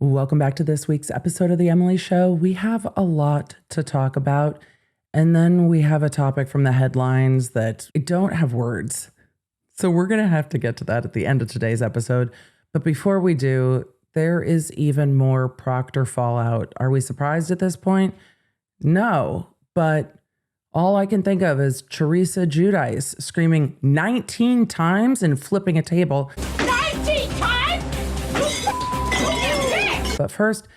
Welcome back to this week's episode of The Emily Show. We have a lot to talk about, and then we have a topic from the headlines that don't have words. So we're going to have to get to that at the end of today's episode. But before we do, there is even more Proctor fallout. Are we surprised at this point? No, but all I can think of is Teresa Giudice screaming 19 times and flipping a table. 19 times? But first,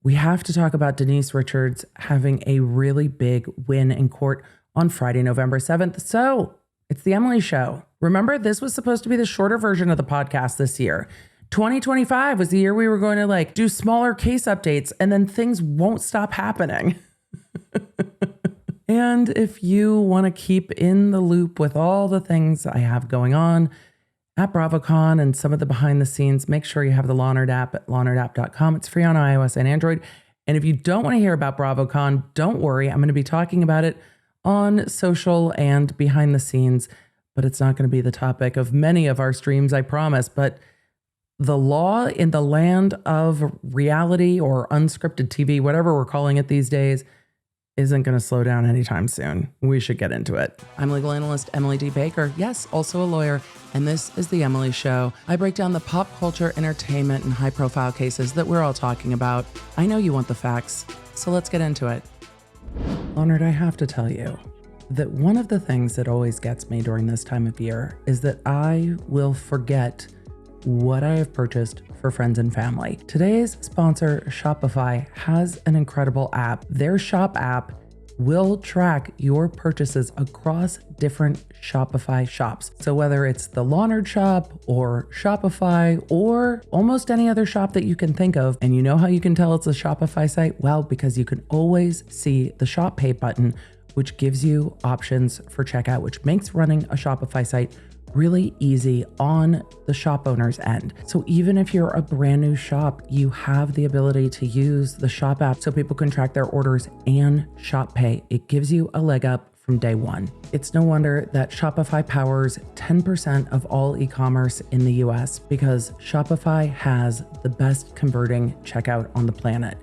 we have to talk about Denise Richards having a really big win in court on Friday, November 7th. So it's the Emily Show. Remember, this was supposed to be the shorter version of the podcast this year. 2025 was the year we were going to do smaller case updates, and then things won't stop happening. And if you want to keep in the loop with all the things I have going on at BravoCon and some of the behind the scenes, make sure you have the Lawnerd app at lawnerd.com. It's free on iOS and Android. And if you don't want to hear about BravoCon, don't worry. I'm going to be talking about it on social and behind the scenes, but it's not going to be the topic of many of our streams, I promise. But the law in the land of reality or unscripted TV, whatever we're calling it these days, isn't going to slow down anytime soon. We should get into it. I'm legal analyst Emily D. Baker. Yes, also a lawyer. And this is The Emily Show. I break down the pop culture, entertainment, and high-profile cases that we're all talking about. I know you want the facts, so let's get into it. Lawnerd, I have to tell you that one of the things that always gets me during this time of year is that I will forget what I have purchased for friends and family. Today's sponsor, Shopify, has an incredible app. Their shop app will track your purchases across different Shopify shops. So whether it's the Lawnerd shop or Shopify or almost any other shop that you can think of, and you know how you can tell it's a Shopify site? Well, because you can always see the Shop Pay button, which gives you options for checkout, which makes running a Shopify site really easy on the shop owner's end. So even if you're a brand new shop, you have the ability to use the shop app so people can track their orders and shop pay. It gives you a leg up from day one. It's no wonder that Shopify powers 10% of all e-commerce in the US because Shopify has the best converting checkout on the planet.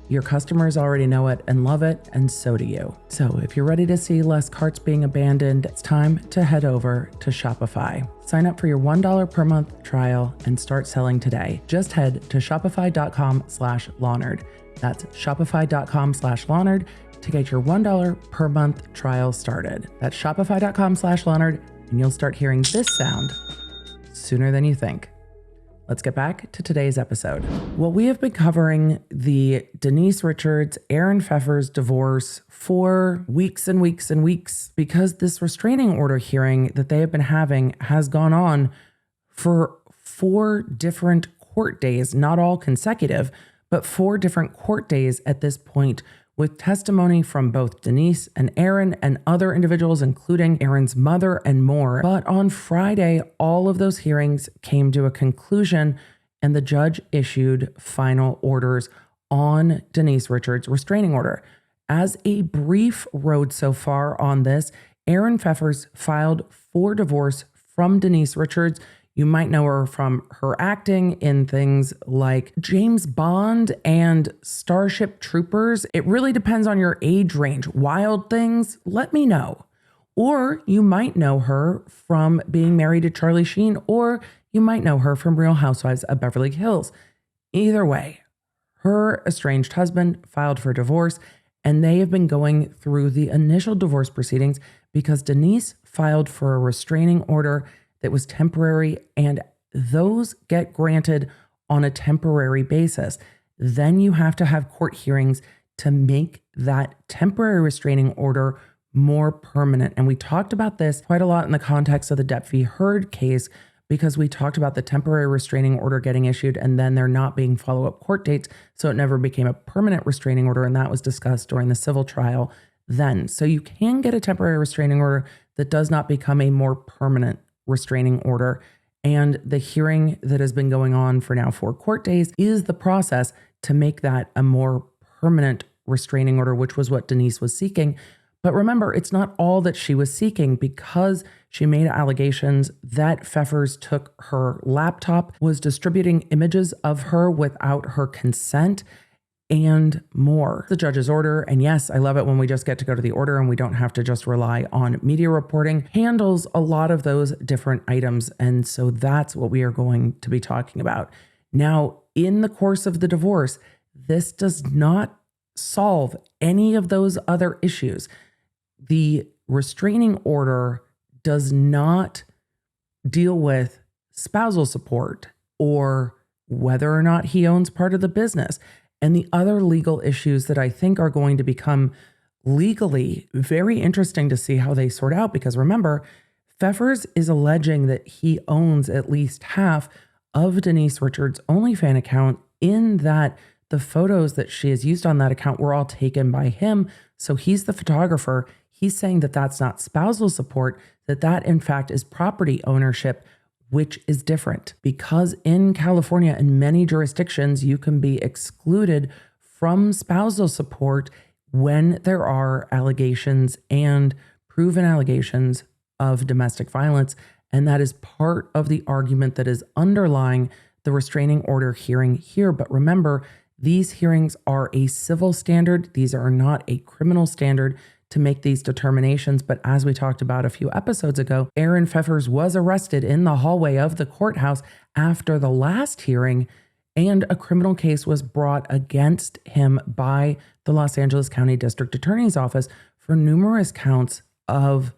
Your customers already know it and love it, and so do you. So if you're ready to see less carts being abandoned, it's time to head over to Shopify. Sign up for your $1 per month trial and start selling today. Just head to shopify.com/Lawnerd. That's shopify.com/Lawnerd to get your $1 per month trial started. That's shopify.com/Lawnerd, and you'll start hearing this sound sooner than you think. Let's get back to today's episode. Well, we have been covering the Denise Richards, Aaron Phypers divorce for weeks and weeks and weeks because this restraining order hearing that they have been having has gone on for 4 different court days, not all consecutive, but 4 different court days at this point, with testimony from both Denise and Aaron and other individuals, including Aaron's mother and more. But on Friday, all of those hearings came to a conclusion and the judge issued final orders on Denise Richards' restraining order. As a brief road so far on this, Aaron Phypers filed for divorce from Denise Richards. You might know her from her acting in things like James Bond and Starship Troopers. It really depends on your age range. Wild Things, let me know. Or you might know her from being married to Charlie Sheen, or you might know her from Real Housewives of Beverly Hills. Either way, her estranged husband filed for divorce, and they have been going through the initial divorce proceedings because Denise filed for a restraining order that was temporary, and those get granted on a temporary basis. Then you have to have court hearings to make that temporary restraining order more permanent. And we talked about this quite a lot in the context of the Depp v. Heard case because we talked about the temporary restraining order getting issued and then there not being follow-up court dates, so it never became a permanent restraining order, and that was discussed during the civil trial then. So you can get a temporary restraining order that does not become a more permanent restraining order. And the hearing that has been going on for now 4 court days is the process to make that a more permanent restraining order, which was what Denise was seeking. But remember, it's not all that she was seeking, because she made allegations that Phypers took her laptop, was distributing images of her without her consent, and more. The judge's order, and yes, I love it when we just get to go to the order and we don't have to just rely on media reporting, handles a lot of those different items. And so that's what we are going to be talking about. Now, in the course of the divorce, this does not solve any of those other issues. The restraining order does not deal with spousal support or whether or not he owns part of the business and the other legal issues that I think are going to become legally very interesting to see how they sort out. Because remember, Phypers is alleging that he owns at least half of Denise Richards' OnlyFans account, in that the photos that she has used on that account were all taken by him. So he's the photographer. He's saying that that's not spousal support, that in fact is property ownership, which is different, because in California and many jurisdictions, you can be excluded from spousal support when there are allegations and proven allegations of domestic violence. And that is part of the argument that is underlying the restraining order hearing here. But remember, these hearings are a civil standard. These are not a criminal standard to make these determinations. But as we talked about a few episodes ago, Aaron Phypers was arrested in the hallway of the courthouse after the last hearing, and a criminal case was brought against him by the Los Angeles County District Attorney's Office for numerous counts of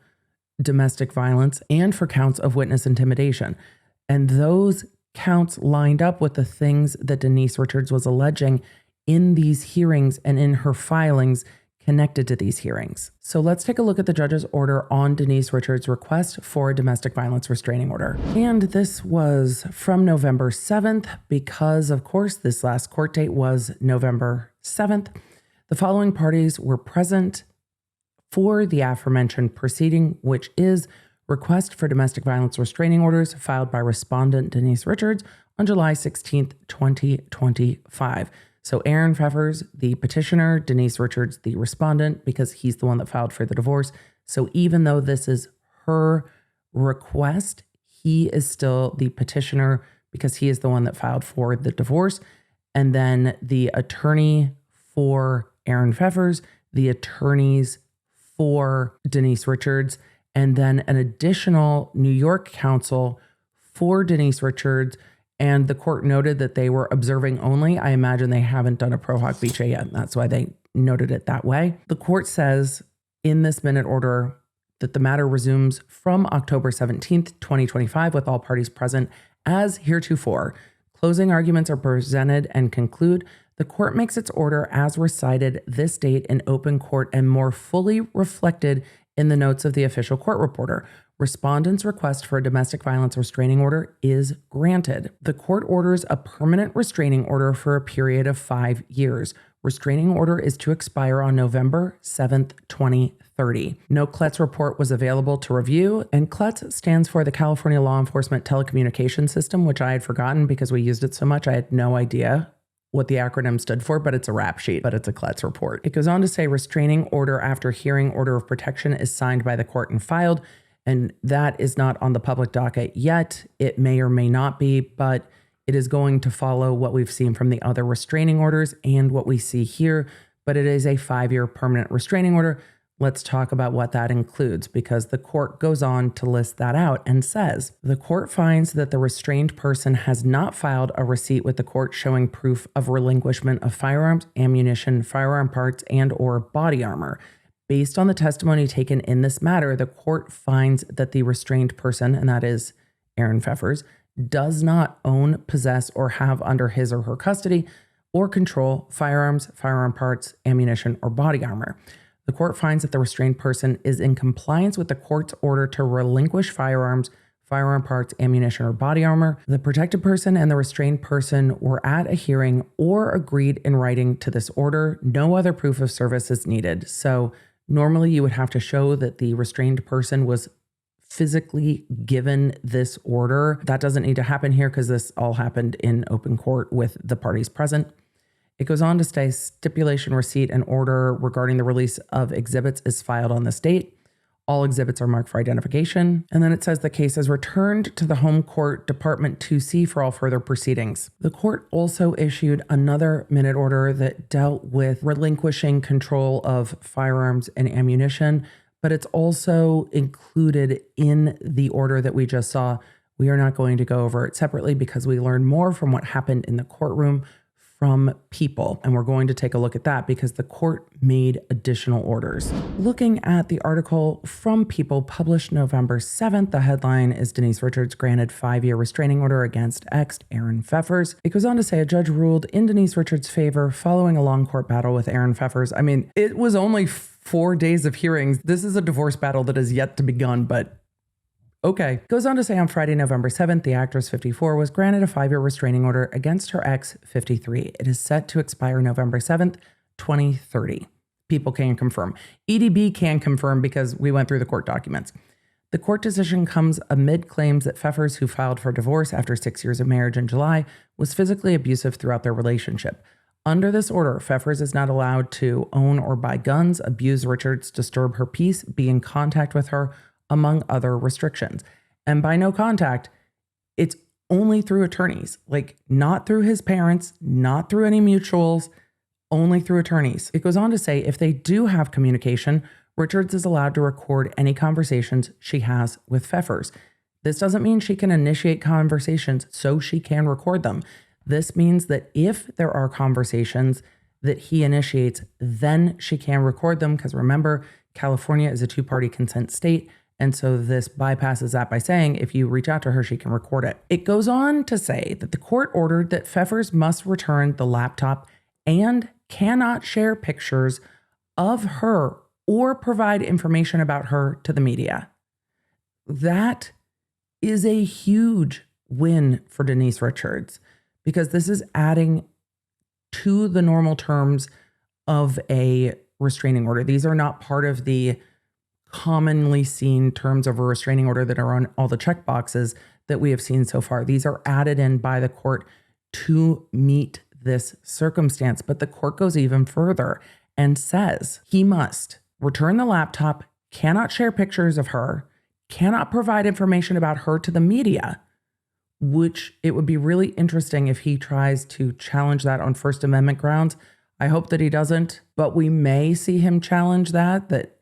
domestic violence and for counts of witness intimidation. And those counts lined up with the things that Denise Richards was alleging in these hearings and in her filings connected to these hearings. So let's take a look at the judge's order on Denise Richards' request for a domestic violence restraining order. And this was from November 7th, because of course this last court date was November 7th. The following parties were present for the aforementioned proceeding, which is request for domestic violence restraining orders filed by respondent Denise Richards on July 16th, 2025. So Aaron Phypers, the petitioner, Denise Richards, the respondent, because he's the one that filed for the divorce. So even though this is her request, he is still the petitioner because he is the one that filed for the divorce. And then the attorney for Aaron Phypers, the attorneys for Denise Richards, and then an additional New York counsel for Denise Richards. And the court noted that they were observing only. I imagine they haven't done a pro hoc vice yet. And that's why they noted it that way. The court says in this minute order that the matter resumes from October 17th, 2025, with all parties present as heretofore. Closing arguments are presented and conclude. The court makes its order as recited this date in open court and more fully reflected in the notes of the official court reporter. Respondent's request for a domestic violence restraining order is granted. The court orders a permanent restraining order for a period of 5 years. Restraining order is to expire on November 7th, 2030. No CLETS report was available to review, and CLETS stands for the California Law Enforcement Telecommunication System, which I had forgotten because we used it so much. I had no idea what the acronym stood for, but it's a rap sheet, but it's a CLETS report. It goes on to say restraining order after hearing order of protection is signed by the court and filed. And that is not on the public docket yet. It may or may not be, but it is going to follow what we've seen from the other restraining orders and what we see here. But it is a 5-year permanent restraining order. Let's talk about what that includes, because the court goes on to list that out and says, the court finds that the restrained person has not filed a receipt with the court showing proof of relinquishment of firearms, ammunition, firearm parts, and or body armor. Based on the testimony taken in this matter, the court finds that the restrained person, and that is Aaron Phypers, does not own, possess, or have under his or her custody or control firearms, firearm parts, ammunition, or body armor. The court finds that the restrained person is in compliance with the court's order to relinquish firearms, firearm parts, ammunition, or body armor. The protected person and the restrained person were at a hearing or agreed in writing to this order. No other proof of service is needed. So normally you would have to show that the restrained person was physically given this order. That doesn't need to happen here because this all happened in open court with the parties present. It goes on to say stipulation, receipt, and order regarding the release of exhibits is filed on this date. All exhibits are marked for identification. And then it says the case is returned to the home court, Department 2C, for all further proceedings. The court also issued another minute order that dealt with relinquishing control of firearms and ammunition, but it's also included in the order that we just saw. We are not going to go over it separately because we learned more from what happened in the courtroom from People, and we're going to take a look at that because the court made additional orders. Looking at the article from People published November 7th, the headline is Denise Richards granted 5-year restraining order against ex Aaron Phypers. It goes on to say a judge ruled in Denise Richards' favor following a long court battle with Aaron Phypers. I mean, it was only 4 days of hearings. This is a divorce battle that has yet to begun, but okay. Goes on to say on Friday, November 7th, the actress 54 was granted a 5-year restraining order against her ex 53. It is set to expire November 7th, 2030. People can confirm. EDB can confirm because we went through the court documents. The court decision comes amid claims that Phypers, who filed for divorce after 6 years of marriage in July, was physically abusive throughout their relationship. Under this order, Phypers is not allowed to own or buy guns, abuse Richards, disturb her peace, be in contact with her, among other restrictions. And by no contact, it's only through attorneys, like not through his parents, not through any mutuals, only through attorneys. It goes on to say if they do have communication, Richards is allowed to record any conversations she has with Phypers. This doesn't mean she can initiate conversations so she can record them. This means that if there are conversations that he initiates, then she can record them because remember, California is a 2-party consent state. And so this bypasses that by saying if you reach out to her, she can record it. It goes on to say that the court ordered that Phypers must return the laptop and cannot share pictures of her or provide information about her to the media. That is a huge win for Denise Richards because this is adding to the normal terms of a restraining order. These are not part of the commonly seen terms of a restraining order that are on all the check boxes that we have seen so far. These are added in by the court to meet this circumstance. But the court goes even further and says he must return the laptop, cannot share pictures of her, cannot provide information about her to the media, which it would be really interesting if he tries to challenge that on First Amendment grounds. I hope that he doesn't, but we may see him challenge that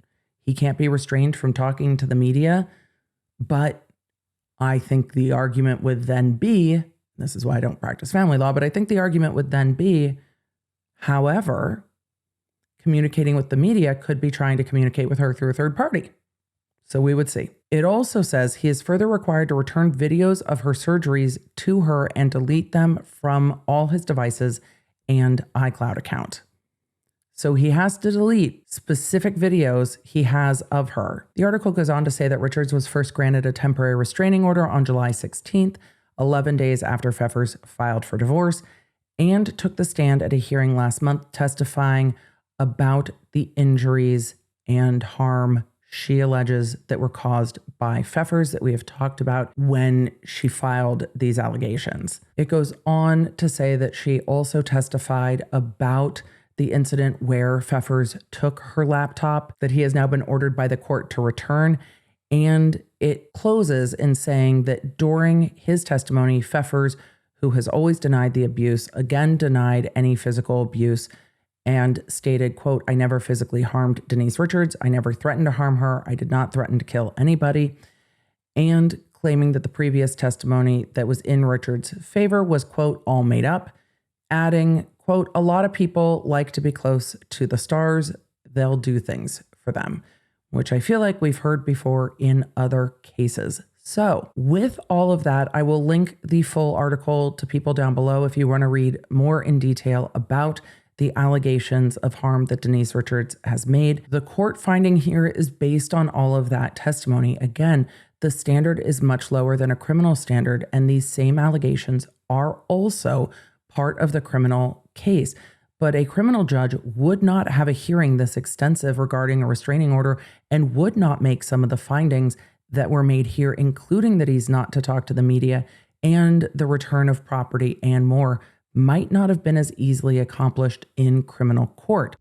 he can't be restrained from talking to the media. But I think the argument would then be, this is why I don't practice family law, but I think the argument would then be, however, communicating with the media could be trying to communicate with her through a third party. So we would see. It also says he is further required to return videos of her surgeries to her and delete them from all his devices and iCloud account. So he has to delete specific videos he has of her. The article goes on to say that Richards was first granted a temporary restraining order on July 16th, 11 days after Phypers filed for divorce, and took the stand at a hearing last month testifying about the injuries and harm she alleges that were caused by Phypers that we have talked about when she filed these allegations. It goes on to say that she also testified about the incident where Phypers took her laptop that he has now been ordered by the court to return. And it closes in saying that during his testimony, Phypers, who has always denied the abuse, again denied any physical abuse and stated, quote, "I never physically harmed Denise Richards. I never threatened to harm her. I did not threaten to kill anybody." And claiming that the previous testimony that was in Richards' favor was, quote, "all made up," adding, quote, "a lot of people like to be close to the stars. They'll do things for them," which I feel like we've heard before in other cases. So with all of that, I will link the full article to people down below if you want to read more in detail about the allegations of harm that Denise Richards has made. The court finding here is based on all of that testimony. Again, the standard is much lower than a criminal standard, and these same allegations are also part of the criminal case. But a criminal judge would not have a hearing this extensive regarding a restraining order and would not make some of the findings that were made here, including that he's not to talk to the media and the return of property and more, might not have been as easily accomplished in criminal court.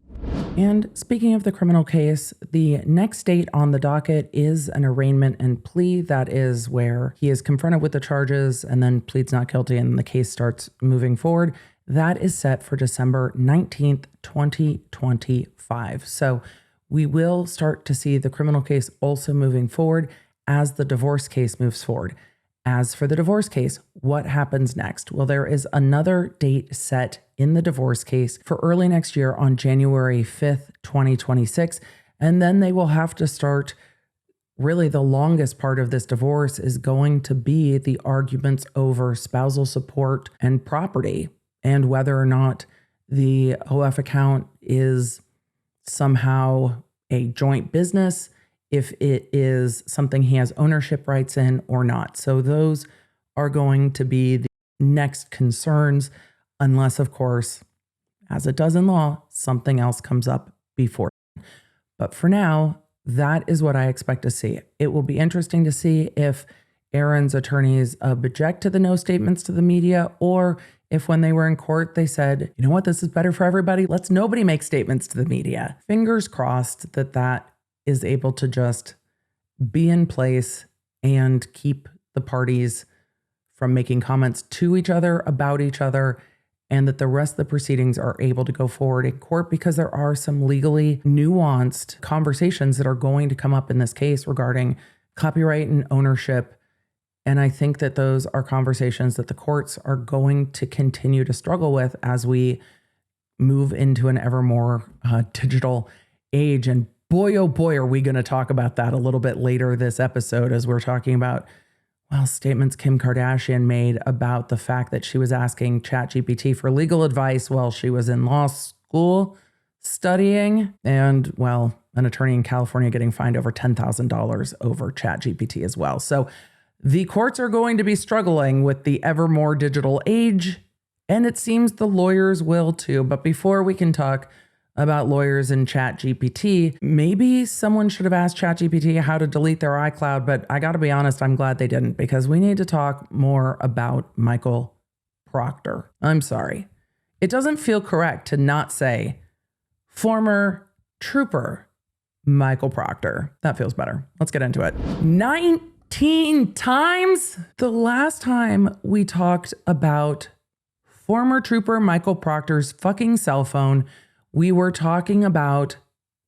And speaking of the criminal case, the next date on the docket is an arraignment and plea. That is where he is confronted with the charges and then pleads not guilty and the case starts moving forward. That is set for December 19th, 2025. So we will start to see the criminal case also moving forward as the divorce case moves forward. As for the divorce case, what happens next? Well, there is another date set in the divorce case for early next year on January 5th, 2026. And then they will have to start, really the longest part of this divorce is going to be the arguments over spousal support and property and whether or not the OF account is somehow a joint business, if it is something he has ownership rights in or not. So those are going to be the next concerns, unless, of course, as it does in law, something else comes up before. But for now, that is what I expect to see. It will be interesting to see if Aaron's attorneys object to the no statements to the media, or if when they were in court, they said, you know what, this is better for everybody. Let's nobody make statements to the media. Fingers crossed that that is able to just be in place and keep the parties from making comments to each other, about each other, and that the rest of the proceedings are able to go forward in court, because there are some legally nuanced conversations that are going to come up in this case regarding copyright and ownership. And I think that those are conversations that the courts are going to continue to struggle with as we move into an ever more digital age. And boy, oh boy, are we going to talk about that a little bit later this episode, as we're talking about, well, statements Kim Kardashian made about the fact that she was asking ChatGPT for legal advice while she was in law school studying, and, well, an attorney in California getting fined over $10,000 over ChatGPT as well. So the courts are going to be struggling with the ever more digital age, and it seems the lawyers will too. But before we can talk about lawyers and ChatGPT, maybe someone should have asked ChatGPT how to delete their iCloud, but I got to be honest, I'm glad they didn't, because we need to talk more about Michael Proctor. I'm sorry. It doesn't feel correct to not say former trooper Michael Proctor. That feels better. Let's get into it. 19 times? The last time we talked about former trooper Michael Proctor's fucking cell phone, we were talking about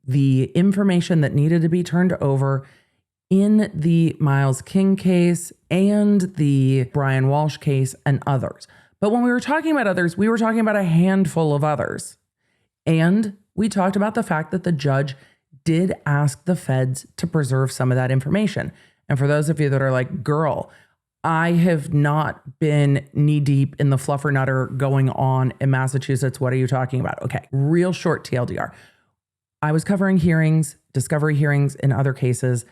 the information that needed to be turned over in the Miles King case and the Brian Walsh case and others. But when we were talking about others, we were talking about a handful of others. And we talked about the fact that the judge did ask the feds to preserve some of that information. And for those of you that are like, girl, I have not been knee deep in the fluffernutter going on in Massachusetts. What are you talking about? Okay, real short TLDR. I was covering hearings, discovery hearings in other cases.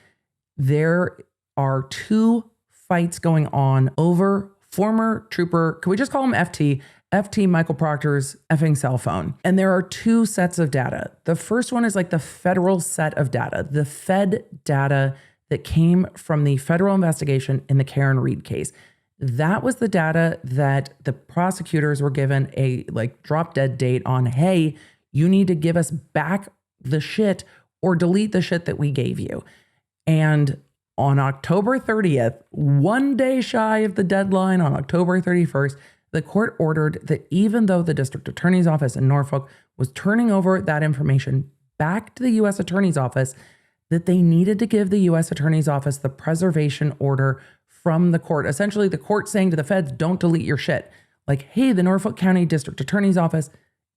There are two fights going on over former trooper, can we just call him FT? FT Michael Proctor's effing cell phone. And there are two sets of data. The first one is like the federal set of data, the Fed data that came from the federal investigation in the Karen Reed case. That was the data that the prosecutors were given a like drop dead date on. Hey, you need to give us back the shit or delete the shit that we gave you. And on October 30th, one day shy of the deadline, on October 31st, the court ordered that even though the district attorney's office in Norfolk was turning over that information back to the U.S. Attorney's Office, that they needed to give the U.S. Attorney's Office the preservation order from the court. Essentially, the court saying to the feds, don't delete your shit. Like, hey, the Norfolk County District Attorney's Office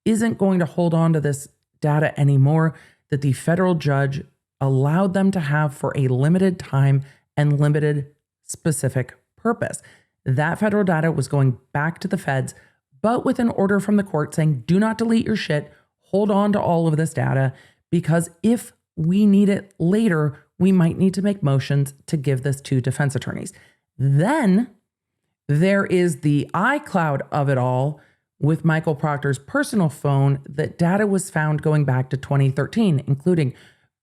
isn't going to hold on to this data anymore, that the federal judge allowed them to have for a limited time and limited specific purpose. That federal data was going back to the feds, but with an order from the court saying, do not delete your shit, hold on to all of this data, because if we need it later, we might need to make motions to give this to defense attorneys. Then there is the iCloud of it all with Michael Proctor's personal phone. That data was found going back to 2013, including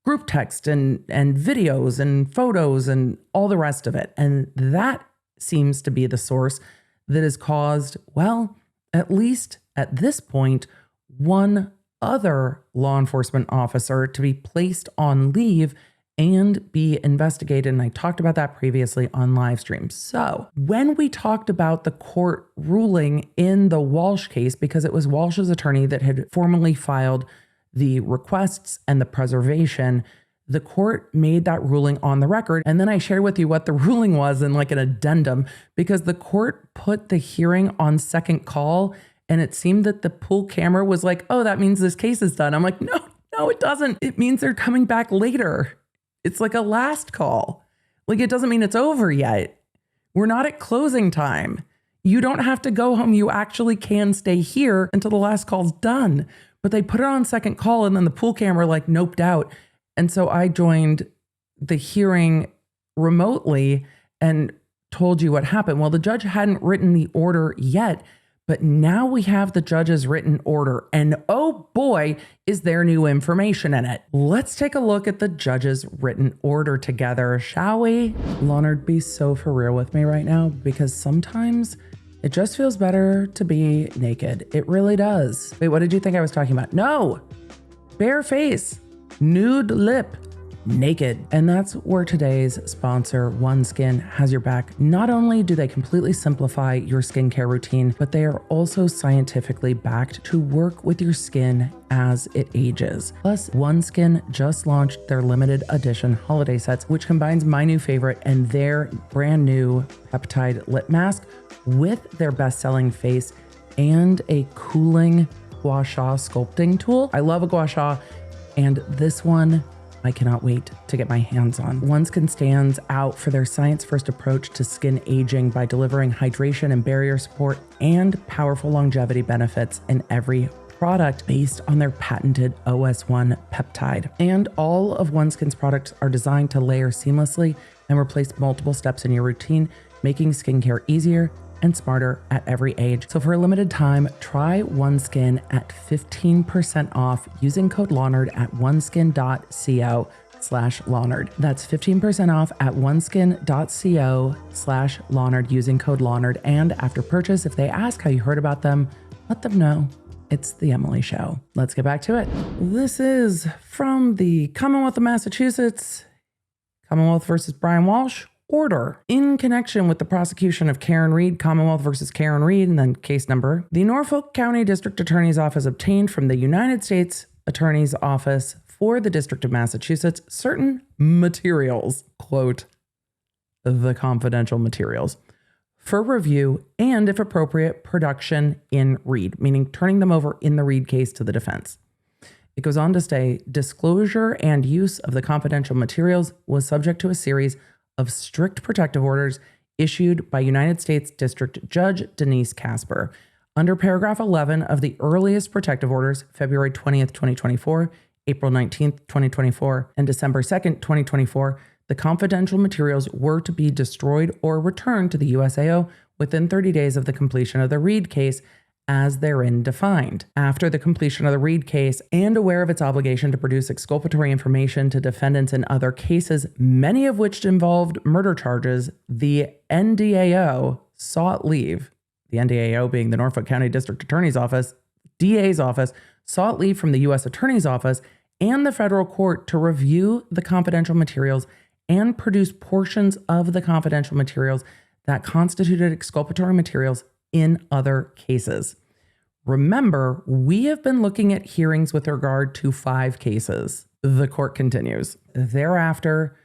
group text and videos and photos and all the rest of it. And that seems to be the source that has caused, well, at least at this point, one other law enforcement officer to be placed on leave and be investigated. And I talked about that previously on live stream. So when we talked about the court ruling in the Walsh case, because it was Walsh's attorney that had formally filed the requests and the preservation, the court made that ruling on the record. And then I shared with you what the ruling was in like an addendum, because the court put the hearing on second call. And it seemed that the pool camera was like, oh, that means this case is done. I'm like, no, it doesn't. It means they're coming back later. It's like a last call. Like, it doesn't mean it's over yet. We're not at closing time. You don't have to go home. You actually can stay here until the last call's done. But they put it on second call and then the pool camera like noped out. And so I joined the hearing remotely and told you what happened. Well, the judge hadn't written the order yet, but now we have the judge's written order. And oh boy, is there new information in it. Let's take a look at the judge's written order together, shall we? Leonard, be so for real with me right now, because sometimes it just feels better to be naked. It really does. Wait, what did you think I was talking about? No, bare face, nude lip, naked. And that's where today's sponsor, OneSkin, has your back. Not only do they completely simplify your skincare routine, but they are also scientifically backed to work with your skin as it ages. Plus, OneSkin just launched their limited edition holiday sets, which combines my new favorite and their brand new peptide lip mask with their best-selling face and a cooling gua sha sculpting tool. I love a gua sha, and this one I cannot wait to get my hands on. OneSkin stands out for their science-first approach to skin aging by delivering hydration and barrier support and powerful longevity benefits in every product based on their patented OS1 peptide. And all of OneSkin's products are designed to layer seamlessly and replace multiple steps in your routine, making skincare easier and smarter at every age. So for a limited time, try OneSkin at 15% off using code LAWNERD at oneskin.co/LAWNERD. That's 15% off at oneskin.co/LAWNERD using code LAWNERD. And after purchase, if they ask how you heard about them, let them know it's the Emily Show. Let's get back to it. This is from the Commonwealth of Massachusetts, Commonwealth versus Brian Walsh. Order. In connection with the prosecution of Karen Reed, Commonwealth versus Karen Reed, and then case number, the Norfolk County District Attorney's Office obtained from the United States Attorney's Office for the District of Massachusetts certain materials, quote, the confidential materials, for review and, if appropriate, production in Reed, meaning turning them over in the Reed case to the defense. It goes on to say, disclosure and use of the confidential materials was subject to a series of strict protective orders issued by United States District Judge Denise Casper. Under paragraph 11 of the earliest protective orders, February 20th, 2024, April 19th, 2024, and December 2nd, 2024, the confidential materials were to be destroyed or returned to the USAO within 30 days of the completion of the Reed case as therein defined. After the completion of the Reed case and aware of its obligation to produce exculpatory information to defendants in other cases, many of which involved murder charges, the NDAO sought leave, the NDAO being the Norfolk County District Attorney's Office, DA's office, sought leave from the U.S. Attorney's Office and the federal court to review the confidential materials and produce portions of the confidential materials that constituted exculpatory materials in other cases. Remember, we have been looking at hearings with regard to 5 cases. The court continues. Thereafter,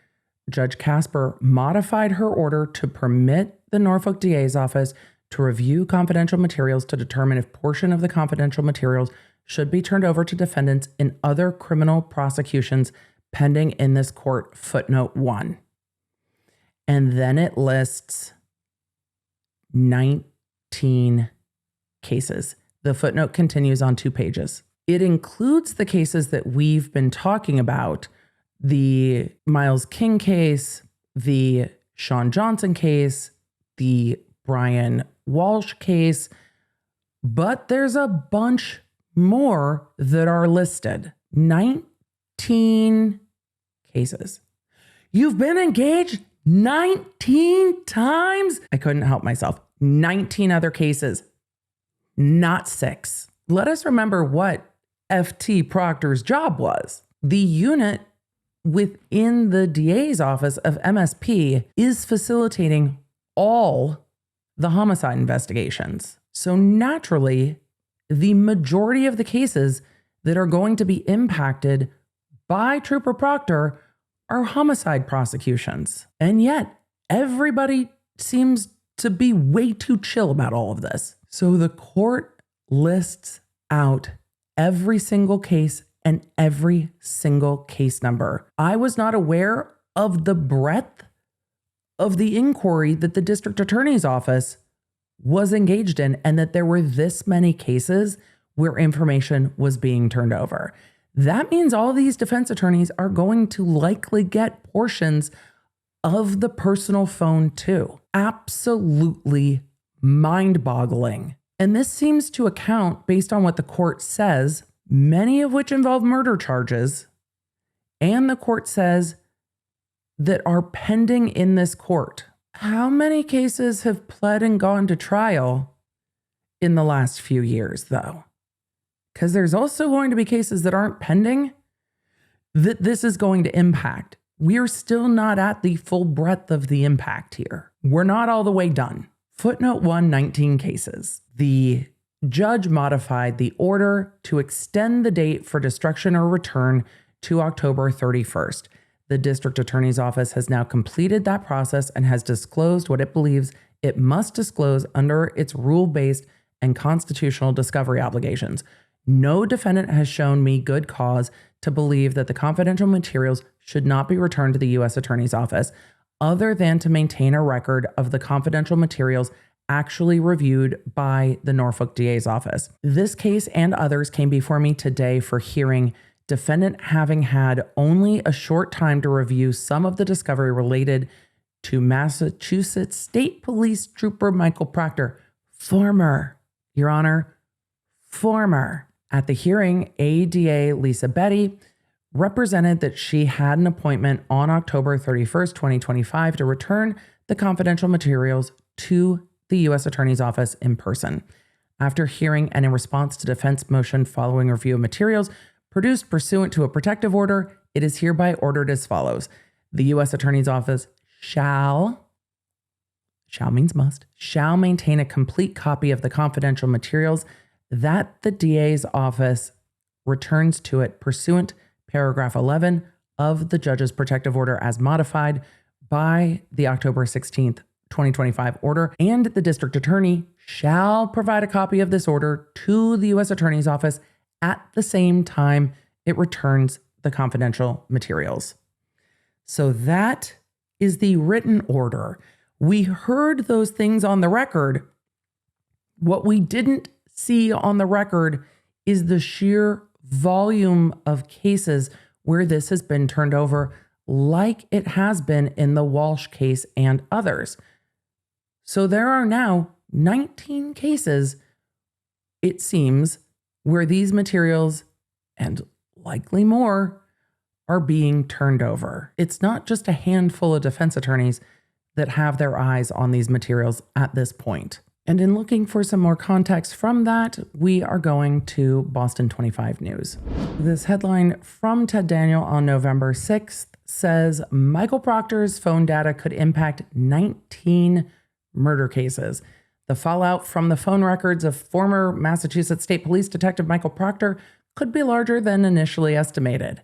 Judge Casper modified her order to permit the Norfolk DA's office to review confidential materials to determine if portion of the confidential materials should be turned over to defendants in other criminal prosecutions pending in this court, footnote 1. And then it lists 19 cases. The footnote continues on 2 pages. It includes the cases that we've been talking about, the Miles King case, the Sean Johnson case, the Brian Walsh case, but there's a bunch more that are listed. 19 cases. You've been engaged 19 times? I couldn't help myself. 19 other cases. not 6. Let us remember what FT Proctor's job was. The unit within the DA's office of MSP is facilitating all the homicide investigations. So naturally, the majority of the cases that are going to be impacted by Trooper Proctor are homicide prosecutions. And yet, everybody seems to be way too chill about all of this. So the court lists out every single case and every single case number. I was not aware of the breadth of the inquiry that the district attorney's office was engaged in, and that there were this many cases where information was being turned over. That means all these defense attorneys are going to likely get portions of the personal phone too. Absolutely mind-boggling. And this seems to account, based on what the court says, many of which involve murder charges, and the court says that are pending in this court. How many cases have pled and gone to trial in the last few years, though? Because there's also going to be cases that aren't pending that this is going to impact. We're still not at the full breadth of the impact here. We're not all the way done. Footnote 1, 19 cases. The judge modified the order to extend the date for destruction or return to October 31st. The district attorney's office has now completed that process and has disclosed what it believes it must disclose under its rule-based and constitutional discovery obligations. No defendant has shown me good cause to believe that the confidential materials should not be returned to the U.S. Attorney's Office, other than to maintain a record of the confidential materials actually reviewed by the Norfolk DA's office. This case and others came before me today for hearing, defendant having had only a short time to review some of the discovery related to Massachusetts State Police Trooper Michael Proctor, former, Your Honor, former. At the hearing, ADA Lisa Betty represented that she had an appointment on October 31st, 2025 to return the confidential materials to the U.S. Attorney's Office in person. After hearing and in response to defense motion following review of materials produced pursuant to a protective order, it is hereby ordered as follows. The U.S. Attorney's Office shall means must, shall maintain a complete copy of the confidential materials that the DA's office returns to it pursuant paragraph 11 of the judge's protective order as modified by the October 16th, 2025 order, and the district attorney shall provide a copy of this order to the U.S. Attorney's Office at the same time it returns the confidential materials. So that is the written order. We heard those things on the record. What we didn't see on the record is the sheer volume of cases where this has been turned over, like it has been in the Walsh case and others. So there are now 19 cases, it seems, where these materials, and likely more, are being turned over. It's not just a handful of defense attorneys that have their eyes on these materials at this point. And in looking for some more context from that, we are going to Boston 25 News. This headline from Ted Daniel on November 6th says, Michael Proctor's phone data could impact 19 murder cases. The fallout from the phone records of former Massachusetts State Police Detective Michael Proctor could be larger than initially estimated.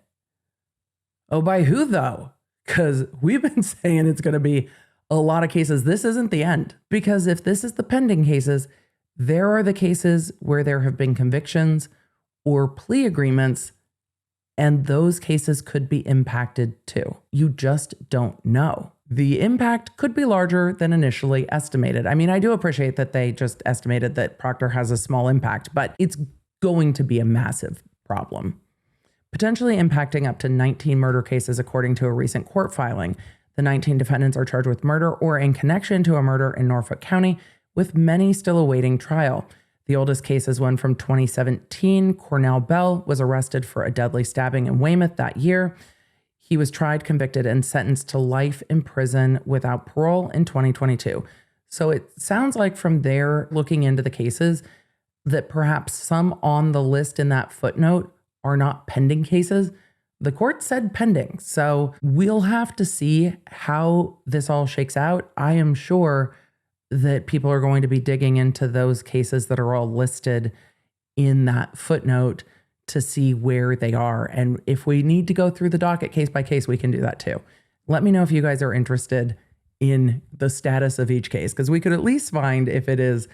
Oh, by who though? Because we've been saying it's going to be a lot of cases. This isn't the end, because if this is the pending cases, there are the cases where there have been convictions or plea agreements, and those cases could be impacted too. You just don't know. The impact could be larger than initially estimated. I mean, I do appreciate that they just estimated that Proctor has a small impact, but it's going to be a massive problem, potentially impacting up to 19 murder cases, according to a recent court filing. The 19 defendants are charged with murder or in connection to a murder in Norfolk County, with many still awaiting trial. The oldest case is one from 2017. Cornell Bell was arrested for a deadly stabbing in Weymouth that year. He was tried, convicted, and sentenced to life in prison without parole in 2022. So it sounds like from there, looking into the cases, that perhaps some on the list in that footnote are not pending cases. The court said pending. So we'll have to see how this all shakes out. I am sure that people are going to be digging into those cases that are all listed in that footnote to see where they are. And if we need to go through the docket case by case, we can do that too. Let me know if you guys are interested in the status of each case, because we could at least find if it is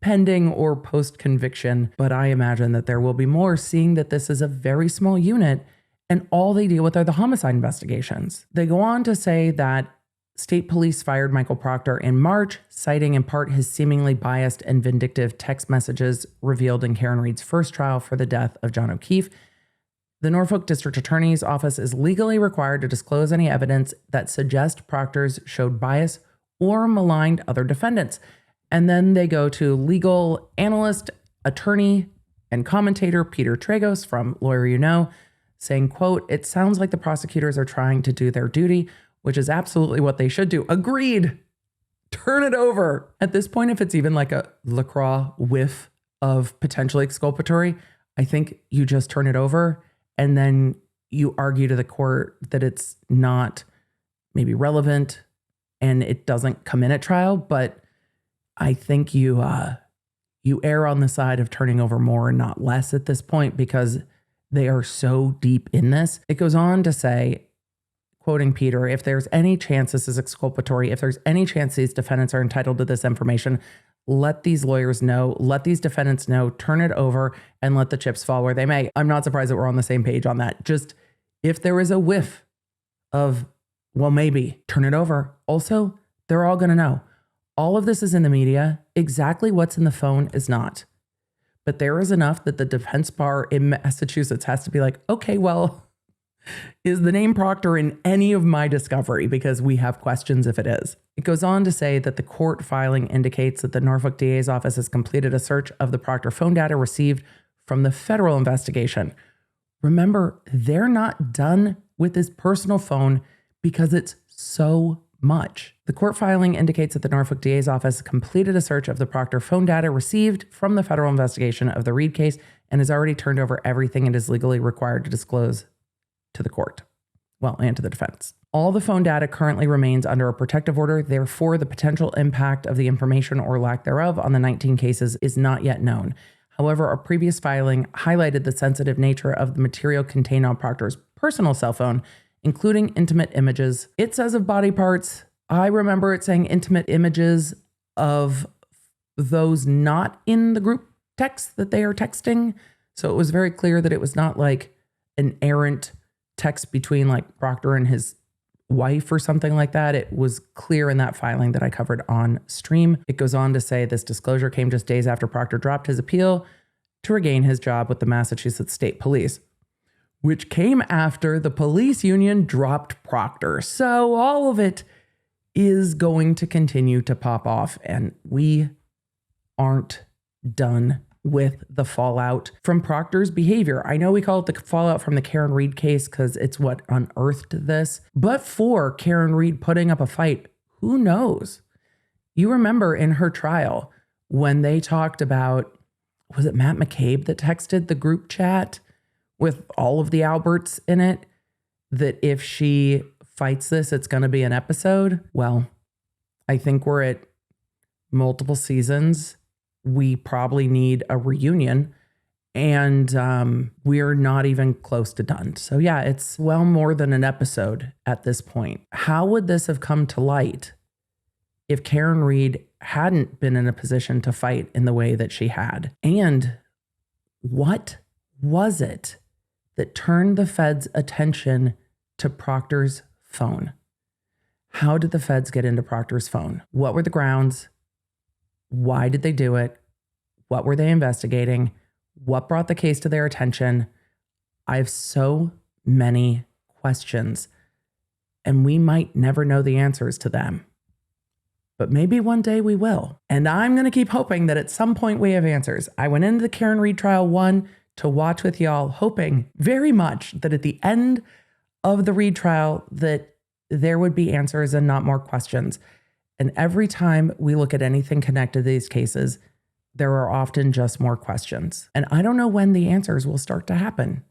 pending or post-conviction. But I imagine that there will be more, seeing that this is a very small unit and all they deal with are the homicide investigations. They go on to say that state police fired Michael Proctor in March, citing in part his seemingly biased and vindictive text messages revealed in Karen Read's first trial for the death of John O'Keefe. The Norfolk District Attorney's Office is legally required to disclose any evidence that suggests proctors showed bias or maligned other defendants. And then they go to legal analyst, attorney, and commentator Peter Tragos from Lawyer You Know, saying, quote, "It sounds like the prosecutors are trying to do their duty, which is absolutely what they should do." Agreed. Turn it over. At this point, if it's even like a LaCroix whiff of potentially exculpatory, I think you just turn it over and then you argue to the court that it's not maybe relevant and it doesn't come in at trial. But I think you err on the side of turning over more and not less at this point, because they are so deep in this. It goes on to say, quoting Peter, "If there's any chance this is exculpatory, if there's any chance these defendants are entitled to this information, let these lawyers know, let these defendants know, turn it over, and let the chips fall where they may." I'm not surprised that we're on the same page on that. Just if there is a whiff of, well, maybe, turn it over. Also, they're all going to know. All of this is in the media. Exactly what's in the phone is not. But there is enough that the defense bar in Massachusetts has to be like, okay, well, is the name Proctor in any of my discovery? Because we have questions if it is. It goes on to say that the court filing indicates that the Norfolk DA's office has completed a search of the Proctor phone data received from the federal investigation. Remember, they're not done with his personal phone because it's so much. The court filing indicates that the Norfolk DA's office completed a search of the Proctor phone data received from the federal investigation of the Read case and has already turned over everything it is legally required to disclose to the court, well, and to the defense. All the phone data currently remains under a protective order. Therefore, the potential impact of the information or lack thereof on the 19 cases is not yet known. However, a previous filing highlighted the sensitive nature of the material contained on Proctor's personal cell phone, including intimate images. It says of body parts. I remember it saying intimate images of those not in the group text that they are texting. So it was very clear that it was not like an errant text between like Proctor and his wife or something like that. It was clear in that filing that I covered on stream. It goes on to say this disclosure came just days after Proctor dropped his appeal to regain his job with the Massachusetts State Police, which came after the police union dropped Proctor. So all of it is going to continue to pop off, and we aren't done with the fallout from Proctor's behavior. I know we call it the fallout from the Karen Read case because it's what unearthed this, but for Karen Read putting up a fight, who knows? You remember in her trial when they talked about, was it Matt McCabe that texted the group chat with all of the Alberts in it, that if she fights this, it's going to be an episode? Well, I think we're at multiple seasons. We probably need a reunion, and we're not even close to done. So yeah, it's well more than an episode at this point. How would this have come to light if Karen Read hadn't been in a position to fight in the way that she had? And what was it that turned the feds' attention to Proctor's phone? How did the feds get into Proctor's phone? What were the grounds? Why did they do it? What were they investigating? What brought the case to their attention? I have so many questions, and we might never know the answers to them. But maybe one day we will. And I'm going to keep hoping that at some point we have answers. I went into the Karen Read trial 1 to watch with y'all, hoping very much that at the end of the Read trial that there would be answers and not more questions. And every time we look at anything connected to these cases, there are often just more questions. And I don't know when the answers will start to happen.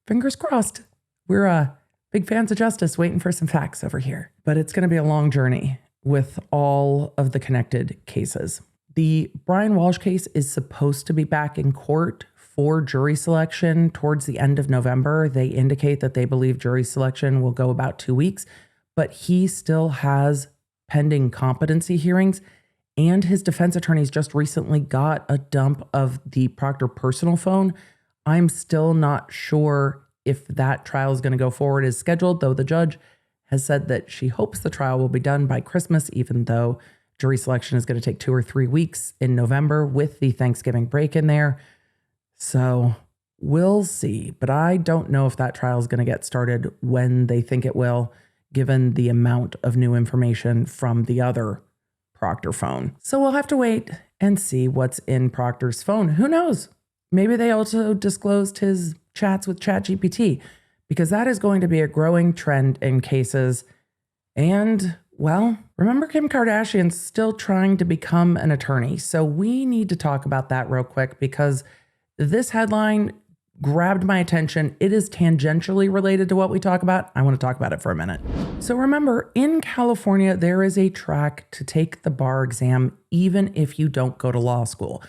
Fingers crossed. We're big fans of justice waiting for some facts over here. But it's going to be a long journey with all of the connected cases. The Brian Walsh case is supposed to be back in court for jury selection towards the end of November. They indicate that they believe jury selection will go about 2 weeks, but he still has pending competency hearings. And his defense attorneys just recently got a dump of the Proctor personal phone. I'm still not sure if that trial is going to go forward as scheduled, though the judge has said that she hopes the trial will be done by Christmas, even though jury selection is going to take 2 or 3 weeks in November with the Thanksgiving break in there. So we'll see. But I don't know if that trial is going to get started when they think it will, given the amount of new information from the other Proctor phone. So we'll have to wait and see what's in Proctor's phone. Who knows? Maybe they also disclosed his chats with ChatGPT, because that is going to be a growing trend in cases. And, well, remember Kim Kardashian's still trying to become an attorney. So we need to talk about that real quick, because this headline grabbed my attention. It is tangentially related to what we talk about. I want to talk about it for a minute. So remember, in California, there is a track to take the bar exam, even if you don't go to law school.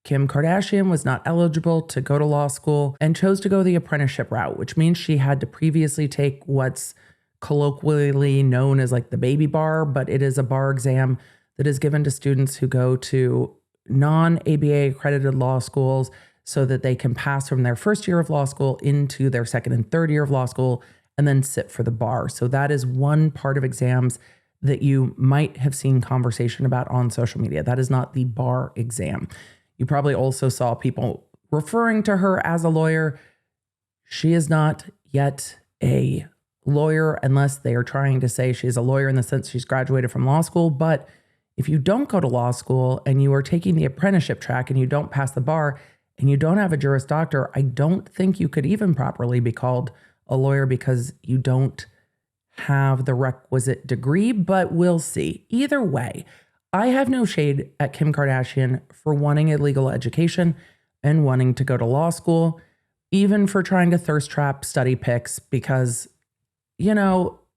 Kim Kardashian was not eligible to go to law school and chose to go the apprenticeship route, which means she had to previously take what's colloquially known as like the baby bar, but it is a bar exam that is given to students who go to non-ABA accredited law schools, so that they can pass from their first year of law school into their second and third year of law school and then sit for the bar. So that is one part of exams that you might have seen conversation about on social media. That is not the bar exam. You probably also saw people referring to her as a lawyer. She is not yet a lawyer unless they are trying to say she's a lawyer in the sense she's graduated from law school. But if you don't go to law school and you are taking the apprenticeship track and you don't pass the bar, and you don't have a Juris Doctor, I don't think you could even properly be called a lawyer, because you don't have the requisite degree, but we'll see. Either way, I have no shade at Kim Kardashian for wanting a legal education and wanting to go to law school, even for trying to thirst trap study picks, because,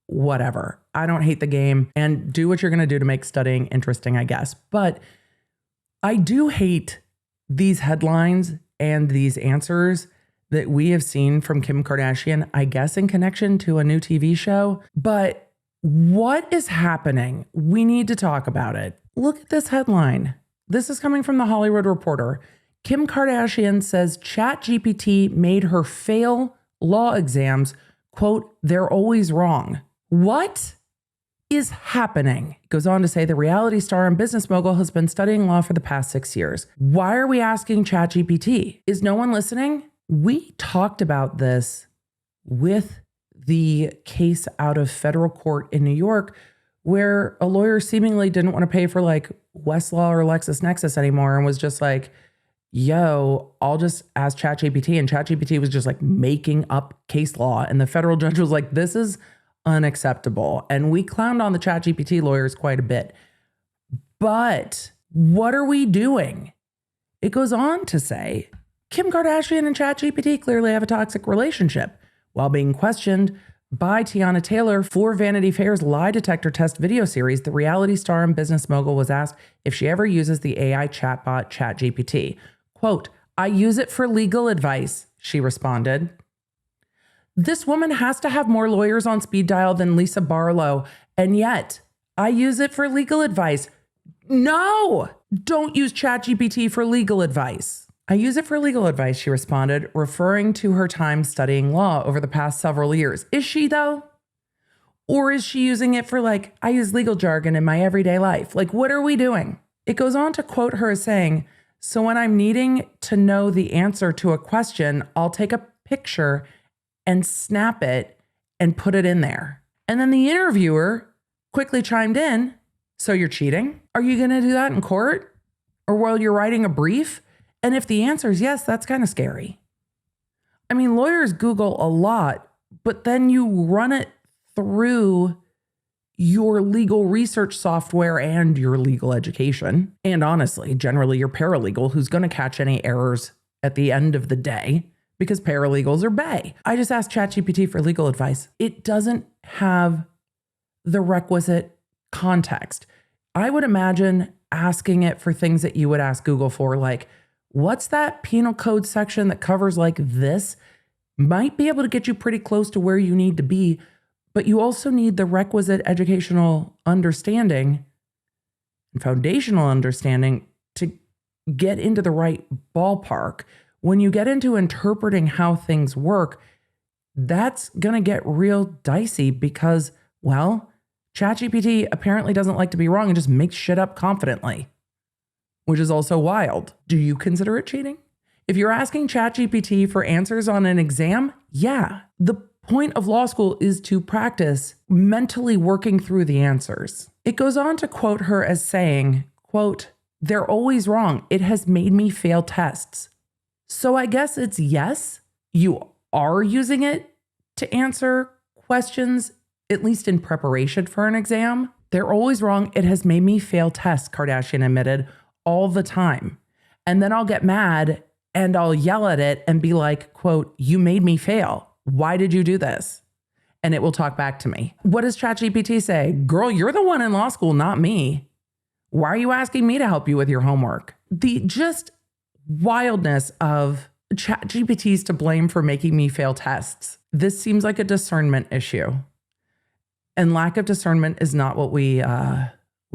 whatever. I don't hate the game, and do what you're going to do to make studying interesting, I guess. But I do hate these headlines and these answers that we have seen from Kim Kardashian, I guess in connection to a new TV show. But what is happening? We need to talk about it. Look at this headline. This is coming from The Hollywood Reporter. Kim Kardashian says ChatGPT made her fail law exams. Quote, "They're always wrong." What is happening? It goes on to say the reality star and business mogul has been studying law for the past 6 years. Why are we asking ChatGPT? Is no one listening? We talked about this with the case out of federal court in New York, where a lawyer seemingly didn't want to pay for like Westlaw or LexisNexis anymore and was just like, yo, I'll just ask ChatGPT. And ChatGPT was just like making up case law. And the federal judge was like, this is unacceptable. And we clowned on the ChatGPT lawyers quite a bit. But what are we doing? It goes on to say, Kim Kardashian and ChatGPT clearly have a toxic relationship. While being questioned by Tiana Taylor for Vanity Fair's lie detector test video series, the reality star and business mogul was asked if she ever uses the AI chatbot ChatGPT. Quote, "I use it for legal advice," she responded. This woman has to have more lawyers on speed dial than Lisa Barlow, and yet I use it for legal advice. No, don't use ChatGPT for legal advice. I use it for legal advice, she responded, referring to her time studying law over the past several years. Is she though? Or is she using it for like, I use legal jargon in my everyday life? Like, what are we doing? It goes on to quote her as saying, so when I'm needing to know the answer to a question, I'll take a picture and snap it and put it in there. And then the interviewer quickly chimed in, so you're cheating? Are you going to do that in court? Or while you're writing a brief? And if the answer is yes, that's kind of scary. I mean, lawyers Google a lot, but then you run it through your legal research software and your legal education. And honestly, generally your paralegal who's going to catch any errors at the end of the day because paralegals are bae. I just asked ChatGPT for legal advice. It doesn't have the requisite context. I would imagine asking it for things that you would ask Google for, like, what's that penal code section that covers like this? Might be able to get you pretty close to where you need to be, but you also need the requisite educational understanding and foundational understanding to get into the right ballpark. When you get into interpreting how things work, that's going to get real dicey because, well, ChatGPT apparently doesn't like to be wrong and just makes shit up confidently, which is also wild. Do you consider it cheating? If you're asking ChatGPT for answers on an exam, yeah. The point of law school is to practice mentally working through the answers. It goes on to quote her as saying, quote, "They're always wrong. It has made me fail tests." So I guess it's yes, you are using it to answer questions, at least in preparation for an exam. "They're always wrong. It has made me fail tests," Kardashian admitted, "all the time. And then I'll get mad and I'll yell at it and be like, quote, 'You made me fail. Why did you do this?' And it will talk back to me." What does ChatGPT say? "Girl, you're the one in law school, not me. Why are you asking me to help you with your homework?" The just wildness of ChatGPT's to blame for making me fail tests. This seems like a discernment issue. And lack of discernment is not what we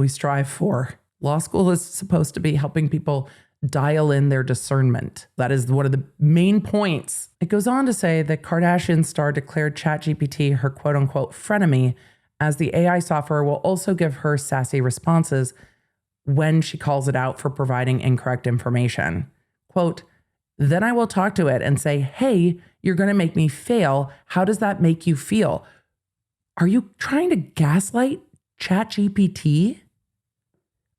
strive for. Law school is supposed to be helping people dial in their discernment. That is one of the main points. It goes on to say that Kardashian star declared ChatGPT her quote unquote frenemy, as the AI software will also give her sassy responses when she calls it out for providing incorrect information. Quote, "Then I will talk to it and say, 'Hey, you're going to make me fail. How does that make you feel?'" Are you trying to gaslight ChatGPT?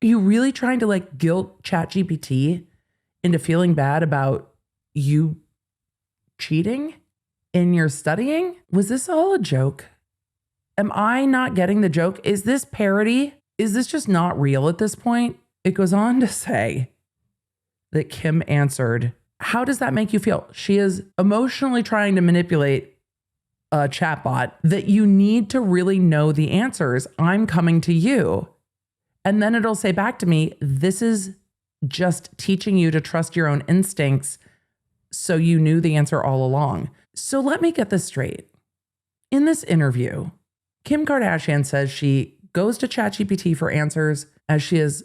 Are you really trying to like guilt ChatGPT into feeling bad about you cheating in your studying? Was this all a joke? Am I not getting the joke? Is this parody? Is this just not real at this point? It goes on to say that Kim answered, "How does that make you feel?" She is emotionally trying to manipulate a chatbot that you need to really know the answers. "I'm coming to you." And then it'll say back to me, "This is just teaching you to trust your own instincts, so you knew the answer all along." So let me get this straight. In this interview, Kim Kardashian says she goes to ChatGPT for answers as she is,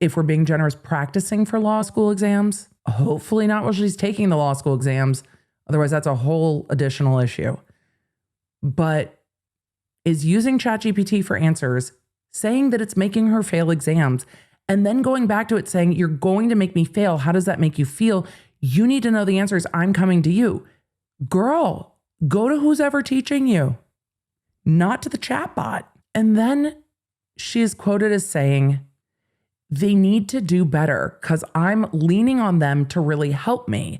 if we're being generous, practicing for law school exams. Hopefully not while she's taking the law school exams. Otherwise, that's a whole additional issue. But is using ChatGPT for answers, saying that it's making her fail exams, and then going back to it saying, "You're going to make me fail. How does that make you feel? You need to know the answers. I'm coming to you." Girl, go to who's ever teaching you, not to the chatbot. And then she is quoted as saying, "They need to do better because I'm leaning on them to really help me.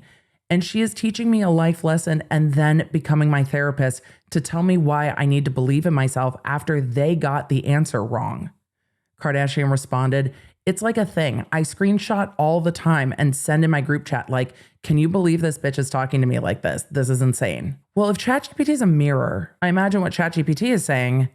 And she is teaching me a life lesson and then becoming my therapist to tell me why I need to believe in myself after they got the answer wrong." Kardashian responded, "It's like a thing. I screenshot all the time and send in my group chat like, 'Can you believe this bitch is talking to me like this? This is insane.'" Well, if ChatGPT is a mirror, I imagine what ChatGPT is saying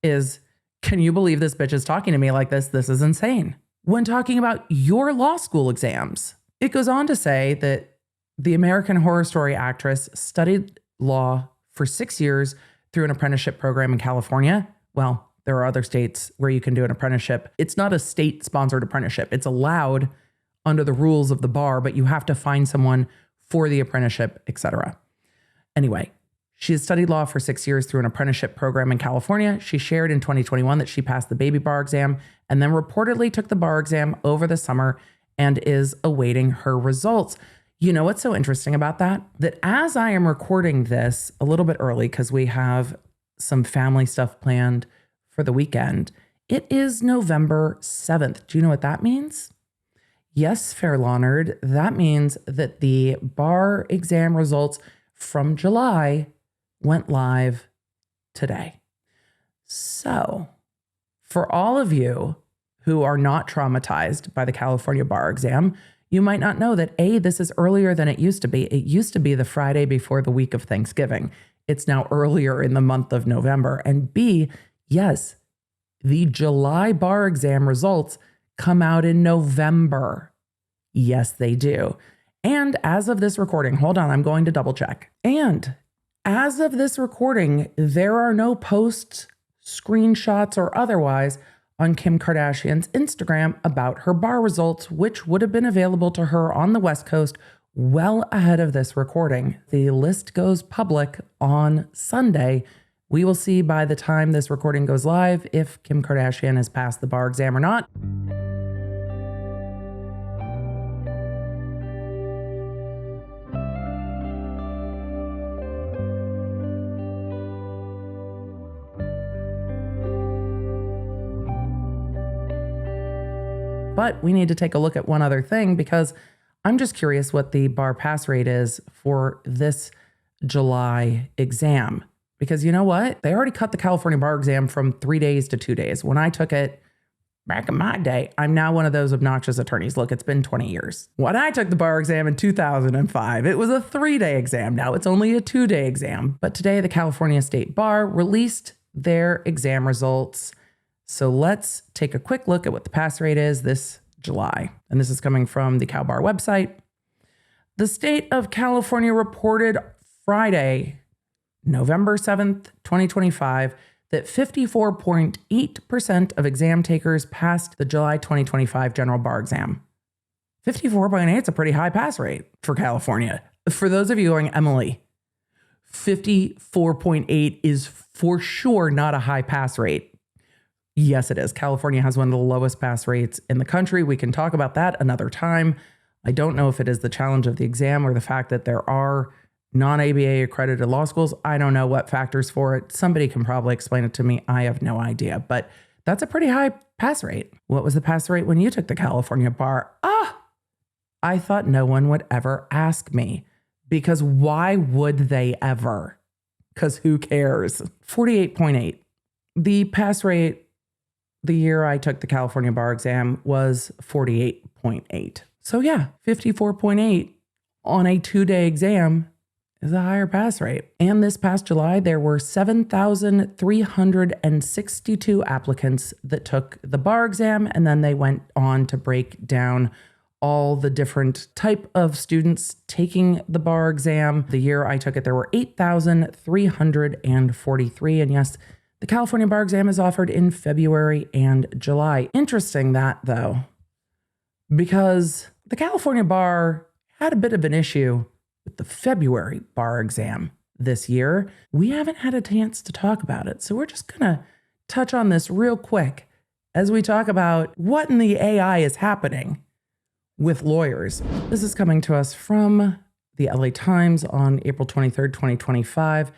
is, "Can you believe this bitch is talking to me like this? This is insane." When talking about your law school exams, it goes on to say that the American Horror Story actress studied law for 6 years through an apprenticeship program in California. Well, there are other states where you can do an apprenticeship. It's not a state-sponsored apprenticeship. It's allowed under the rules of the bar, but you have to find someone for the apprenticeship, etc. Anyway, she has studied law for 6 years through an apprenticeship program in California. She shared in 2021 that she passed the baby bar exam and then reportedly took the bar exam over the summer and is awaiting her results. You know what's so interesting about that? That as I am recording this a little bit early, because we have some family stuff planned for the weekend, it is November 7th. Do you know what that means? Yes, fair lawnerd, that means that the bar exam results from July went live today. So, for all of you who are not traumatized by the California bar exam, you might not know that A, this is earlier than it used to be. It used to be the Friday before the week of Thanksgiving. It's now earlier in the month of November. And B, yes, the July bar exam results come out in November. Yes, they do. And as of this recording, hold on, I'm going to double check. And as of this recording, there are no posts, screenshots, or otherwise on Kim Kardashian's Instagram about her bar results, which would have been available to her on the West Coast well ahead of this recording. The list goes public on Sunday. We will see by the time this recording goes live if Kim Kardashian has passed the bar exam or not. But we need to take a look at one other thing because I'm just curious what the bar pass rate is for this July exam. Because you know what? They already cut the California bar exam from 3 days to 2 days. When I took it back in my day, I'm now one of those obnoxious attorneys. Look, it's been 20 years. When I took the bar exam in 2005, it was a 3-day exam. Now it's only a 2-day exam. But today, the California State Bar released their exam results. So let's take a quick look at what the pass rate is this July. And this is coming from the Cal Bar website. The state of California reported Friday, November 7th, 2025, that 54.8% of exam takers passed the July 2025 general bar exam. 54.8 is a pretty high pass rate for California. For those of you going, Emily, 54.8 is for sure not a high pass rate. Yes, it is. California has one of the lowest pass rates in the country. We can talk about that another time. I don't know if it is the challenge of the exam or the fact that there are non-ABA accredited law schools. I don't know what factors for it. Somebody can probably explain it to me. I have no idea, but that's a pretty high pass rate. What was the pass rate when you took the California bar? I thought no one would ever ask me because why would they ever? Because who cares? 48.8. The pass rate the year I took the California bar exam was 48.8. So yeah, 54.8 on a 2-day exam is a higher pass rate. And this past July, there were 7,362 applicants that took the bar exam, and then they went on to break down all the different type of students taking the bar exam. The year I took it, there were 8,343. And yes, the California bar exam is offered in February and July. Interesting that though, because the California bar had a bit of an issue with the February bar exam this year. We haven't had a chance to talk about it. So we're just gonna touch on this real quick as we talk about what in the AI is happening with lawyers. This is coming to us from the LA Times on April 23rd, 2025.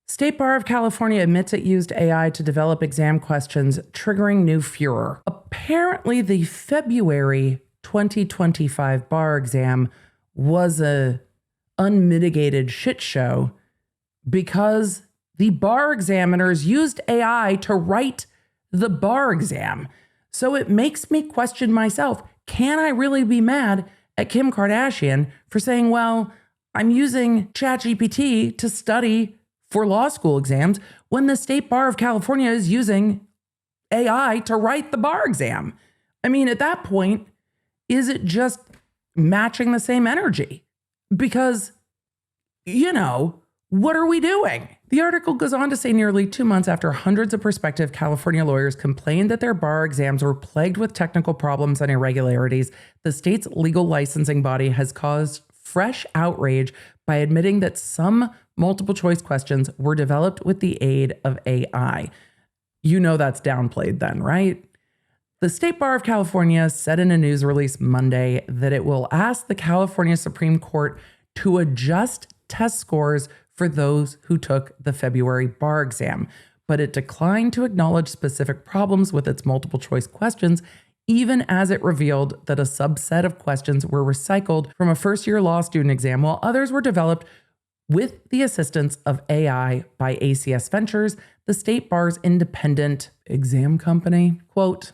State Bar of California admits it used AI to develop exam questions, triggering new furor. Apparently, the February 2025 bar exam was a unmitigated shit show because the bar examiners used AI to write the bar exam. So it makes me question myself, can I really be mad at Kim Kardashian for saying, well, I'm using ChatGPT to study for law school exams when the State Bar of California is using AI to write the bar exam? I mean, at that point, is it just matching the same energy? Because, you know, what are we doing? The article goes on to say nearly 2 months after hundreds of prospective California lawyers complained that their bar exams were plagued with technical problems and irregularities, the state's legal licensing body has caused fresh outrage by admitting that some multiple choice questions were developed with the aid of AI. You know that's downplayed then, right? The State Bar of California said in a news release Monday that it will ask the California Supreme Court to adjust test scores for those who took the February bar exam, but it declined to acknowledge specific problems with its multiple choice questions, even as it revealed that a subset of questions were recycled from a first-year law student exam, while others were developed with the assistance of AI by ACS Ventures, the state bar's independent exam company. Quote,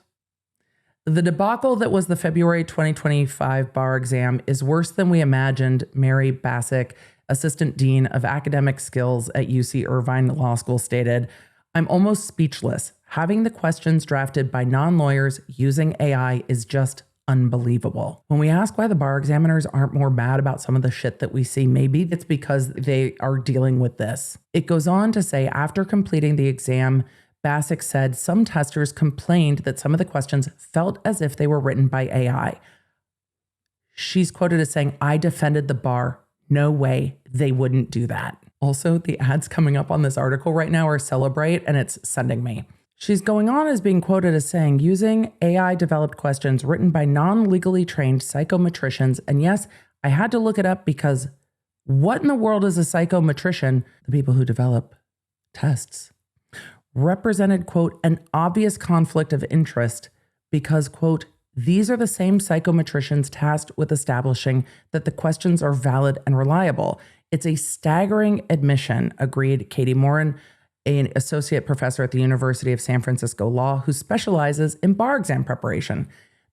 "The debacle that was the February 2025 bar exam is worse than we imagined," Mary Bassick, Assistant Dean of Academic Skills at UC Irvine Law School, stated. "I'm almost speechless. Having the questions drafted by non-lawyers using AI is just unbelievable." When we ask why the bar examiners aren't more mad about some of the shit that we see, maybe it's because they are dealing with this. It goes on to say, after completing the exam, Bassick said some testers complained that some of the questions felt as if they were written by AI. She's quoted as saying, "I defended the bar. No way they wouldn't do that." Also, the ads coming up on this article right now are Celebrate, and it's sending me. She's going on as being quoted as saying, using AI-developed questions written by non-legally trained psychometricians. And yes, I had to look it up because what in the world is a psychometrician? The people who develop tests. Represented, quote, "an obvious conflict of interest because, quote, these are the same psychometricians tasked with establishing that the questions are valid and reliable. It's a staggering admission," agreed Katie Morin, an associate professor at the University of San Francisco Law who specializes in bar exam preparation.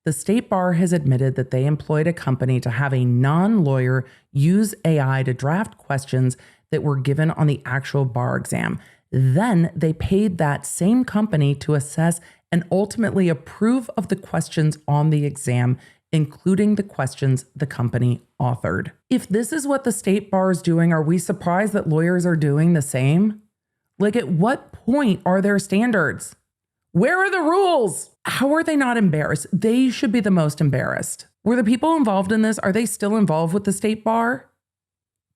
The state bar has admitted that they employed a company to have a non-lawyer use AI to draft questions that were given on the actual bar exam. Then they paid that same company to assess and ultimately approve of the questions on the exam, including the questions the company authored. If this is what the state bar is doing, are we surprised that lawyers are doing the same? Like, at what point are there standards? Where are the rules? How are they not embarrassed? They should be the most embarrassed. Were the people involved in this, are they still involved with the state bar?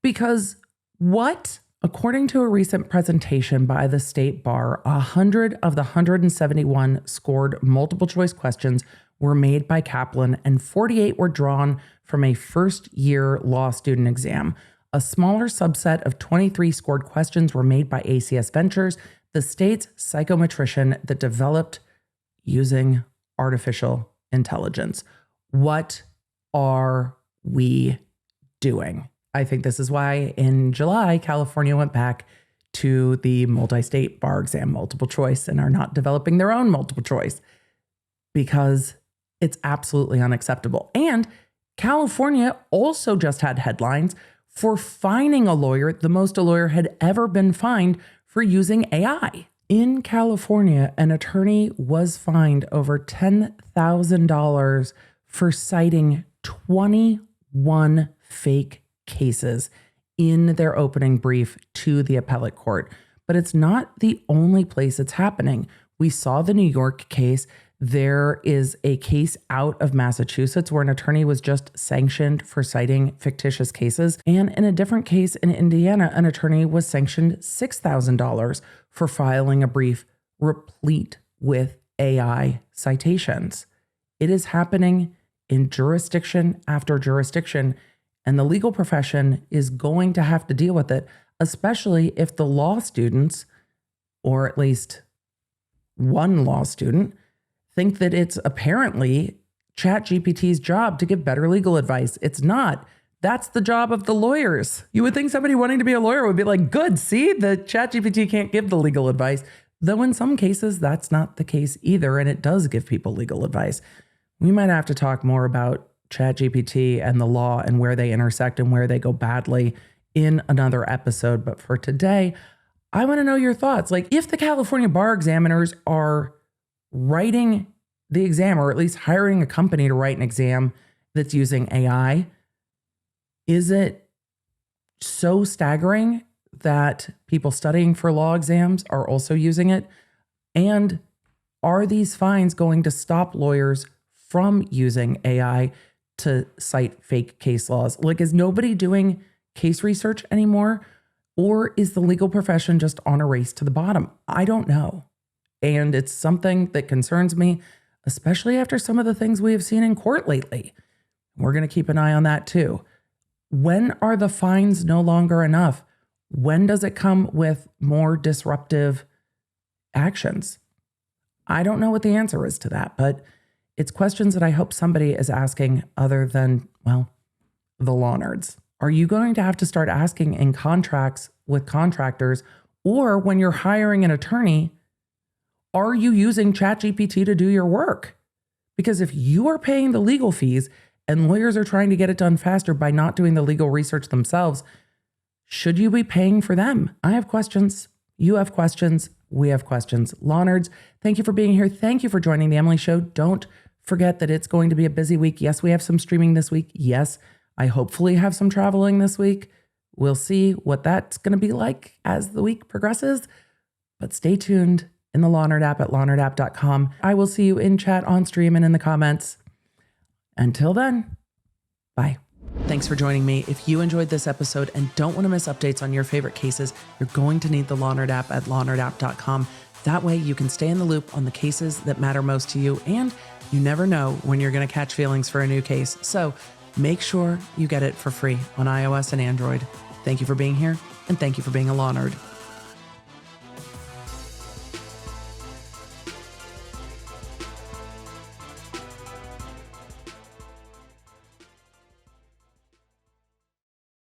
Because what? According to a recent presentation by the state bar, 100 of the 171 scored multiple choice questions were made by Kaplan and 48 were drawn from a first-year law student exam. A smaller subset of 23 scored questions were made by ACS Ventures, the state's psychometrician that developed using artificial intelligence. What are we doing? I think this is why in July, California went back to the multi-state bar exam multiple choice and are not developing their own multiple choice because it's absolutely unacceptable. And California also just had headlines for fining a lawyer, the most a lawyer had ever been fined for using AI. In California, an attorney was fined over $10,000 for citing 21 fake cases in their opening brief to the appellate court. But it's not the only place it's happening. We saw the New York case. There is a case out of Massachusetts where an attorney was just sanctioned for citing fictitious cases. And in a different case in Indiana, an attorney was sanctioned $6,000 for filing a brief replete with AI citations. It is happening in jurisdiction after jurisdiction, and the legal profession is going to have to deal with it, especially if the law students, or at least one law student, think that it's apparently ChatGPT's job to give better legal advice. It's not. That's the job of the lawyers. You would think somebody wanting to be a lawyer would be like, good, see, the ChatGPT can't give the legal advice. Though in some cases, that's not the case either, and it does give people legal advice. We might have to talk more about ChatGPT and the law and where they intersect and where they go badly in another episode. But for today, I want to know your thoughts. Like, if the California bar examiners are writing the exam, or at least hiring a company to write an exam that's using AI, is it so staggering that people studying for law exams are also using it? And are these fines going to stop lawyers from using AI to cite fake case laws? Like, is nobody doing case research anymore? Or is the legal profession just on a race to the bottom? I don't know. And it's something that concerns me, especially after some of the things we have seen in court lately. We're going to keep an eye on that too. When are the fines no longer enough? When does it come with more disruptive actions? I don't know what the answer is to that, but it's questions that I hope somebody is asking other than, well, the law nerds. Are you going to have to start asking in contracts with contractors, Or when you're hiring an attorney, are you using ChatGPT to do your work? Because if you are paying the legal fees and lawyers are trying to get it done faster by not doing the legal research themselves, should you be paying for them? I have questions. You have questions. We have questions. Law Nerds, thank you for being here. Thank you for joining the Emily Show. Don't forget that it's going to be a busy week. Yes, we have some streaming this week. Yes, I hopefully have some traveling this week. We'll see what that's going to be like as the week progresses. But stay tuned in the Law Nerd app at lawnerdapp.com. I will see you in chat, on stream, and in the comments. Until then, bye. Thanks for joining me. If you enjoyed this episode and don't want to miss updates on your favorite cases, you're going to need the Law Nerd app at lawnerdapp.com. That way you can stay in the loop on the cases that matter most to you, and you never know when you're going to catch feelings for a new case. So make sure you get it for free on iOS and Android. Thank you for being here, and thank you for being a Law Nerd.